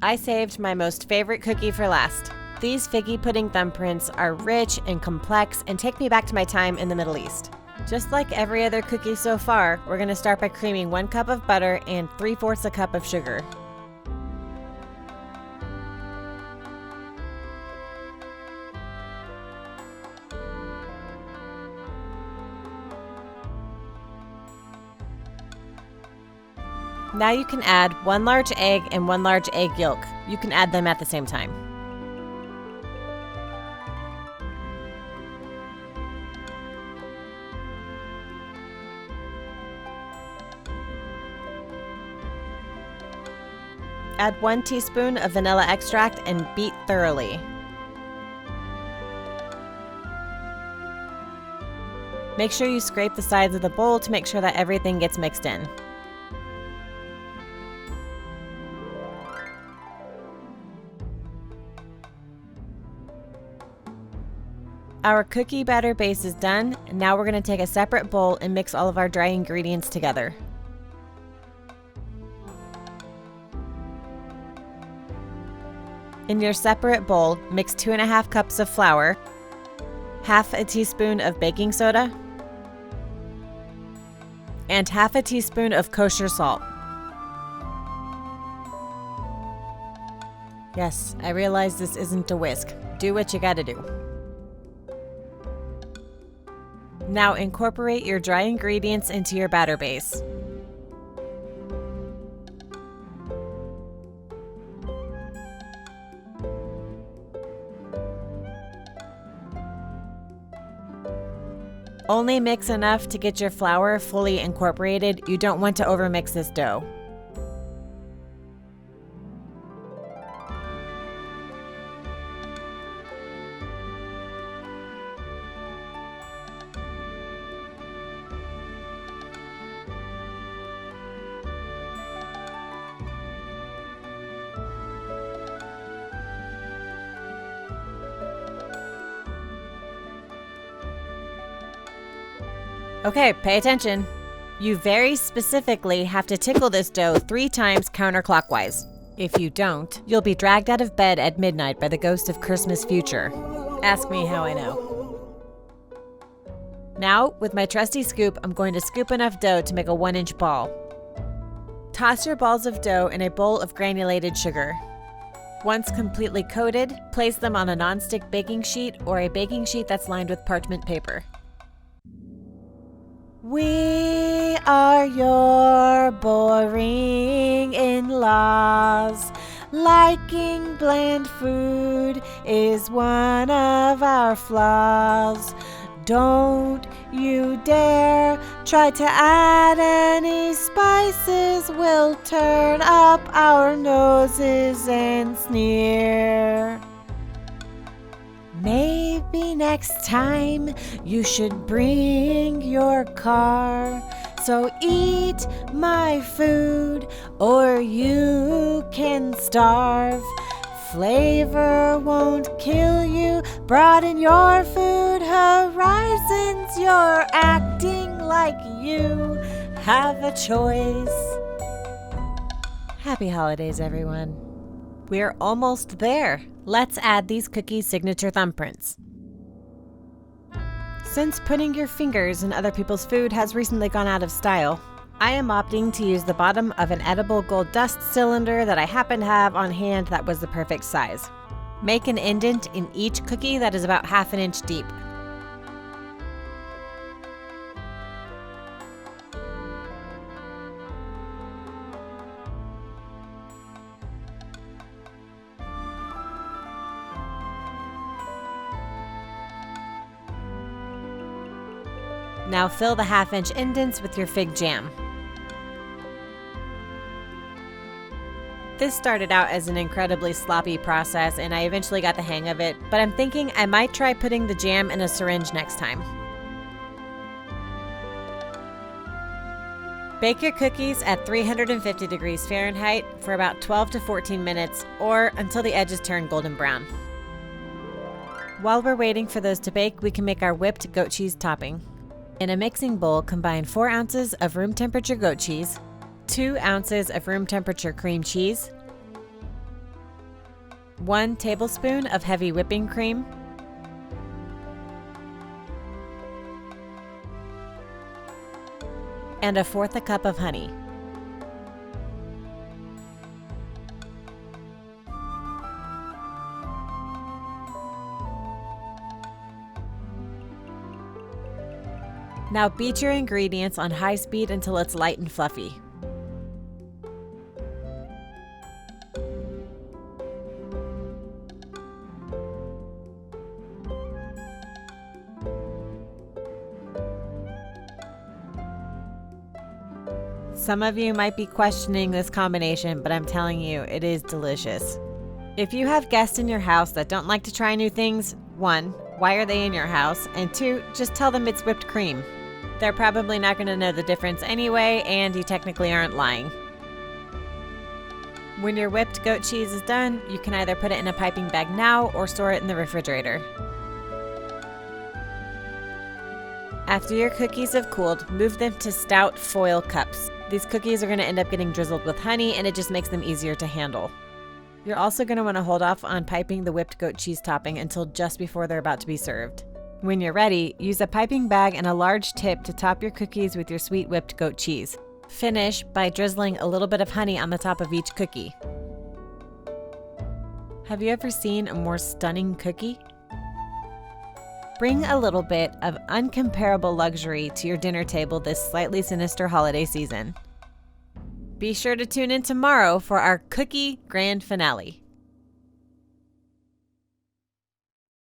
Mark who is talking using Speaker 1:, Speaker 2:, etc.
Speaker 1: I saved my most favorite cookie for last. These figgy pudding thumbprints are rich and complex and take me back to my time in the Middle East. Just like every other cookie so far, we're going to start by creaming 1 cup of butter and 3/4 a cup of sugar. Now you can add 1 large egg and 1 large egg yolk. You can add them at the same time. Add 1 teaspoon of vanilla extract and beat thoroughly. Make sure you scrape the sides of the bowl to make sure that everything gets mixed in. Our cookie batter base is done, and now we're going to take a separate bowl and mix all of our dry ingredients together. In your separate bowl, mix 2½ cups of flour, 1/2 teaspoon of baking soda, and 1/2 teaspoon of kosher salt. Yes, I realize this isn't a whisk. Do what you gotta do. Now incorporate your dry ingredients into your batter base. Only mix enough to get your flour fully incorporated. You don't want to overmix this dough. Okay, pay attention. You very specifically have to tickle this dough 3 times counterclockwise. If you don't, you'll be dragged out of bed at midnight by the ghost of Christmas future. Ask me how I know. Now, with my trusty scoop, I'm going to scoop enough dough to make a 1-inch ball. Toss your balls of dough in a bowl of granulated sugar. Once completely coated, place them on a nonstick baking sheet or a baking sheet that's lined with parchment paper. We are your boring in-laws. Liking bland food is one of our flaws. Don't you dare try to add any spices. We'll turn up our noses and sneer. Maybe next time you should bring your car. So eat my food or you can starve. Flavor won't kill you. Broaden your food horizons. You're acting like you have a choice. Happy holidays, everyone. We're almost there. Let's add these cookies' signature thumbprints. Since putting your fingers in other people's food has recently gone out of style, I am opting to use the bottom of an edible gold dust cylinder that I happen to have on hand that was the perfect size. Make an indent in each cookie that is about 1/2 inch deep. Now fill the 1/2 inch indents with your fig jam. This started out as an incredibly sloppy process and I eventually got the hang of it, but I'm thinking I might try putting the jam in a syringe next time. Bake your cookies at 350 degrees Fahrenheit for about 12 to 14 minutes or until the edges turn golden brown. While we're waiting for those to bake, we can make our whipped goat cheese topping. In a mixing bowl, combine 4 ounces of room temperature goat cheese, 2 ounces of room temperature cream cheese, 1 tablespoon of heavy whipping cream, and 1/4 cup of honey. Now beat your ingredients on high speed until it's light and fluffy. Some of you might be questioning this combination, but I'm telling you, it is delicious. If you have guests in your house that don't like to try new things, 1, why are they in your house? And 2, just tell them it's whipped cream. They're probably not going to know the difference anyway, and you technically aren't lying. When your whipped goat cheese is done, you can either put it in a piping bag now or store it in the refrigerator. After your cookies have cooled, move them to stout foil cups. These cookies are going to end up getting drizzled with honey, and it just makes them easier to handle. You're also going to want to hold off on piping the whipped goat cheese topping until just before they're about to be served. When you're ready, use a piping bag and a large tip to top your cookies with your sweet whipped goat cheese. Finish by drizzling a little bit of honey on the top of each cookie. Have you ever seen a more stunning cookie? Bring a little bit of uncomparable luxury to your dinner table this slightly sinister holiday season. Be sure to tune in tomorrow for our cookie grand finale.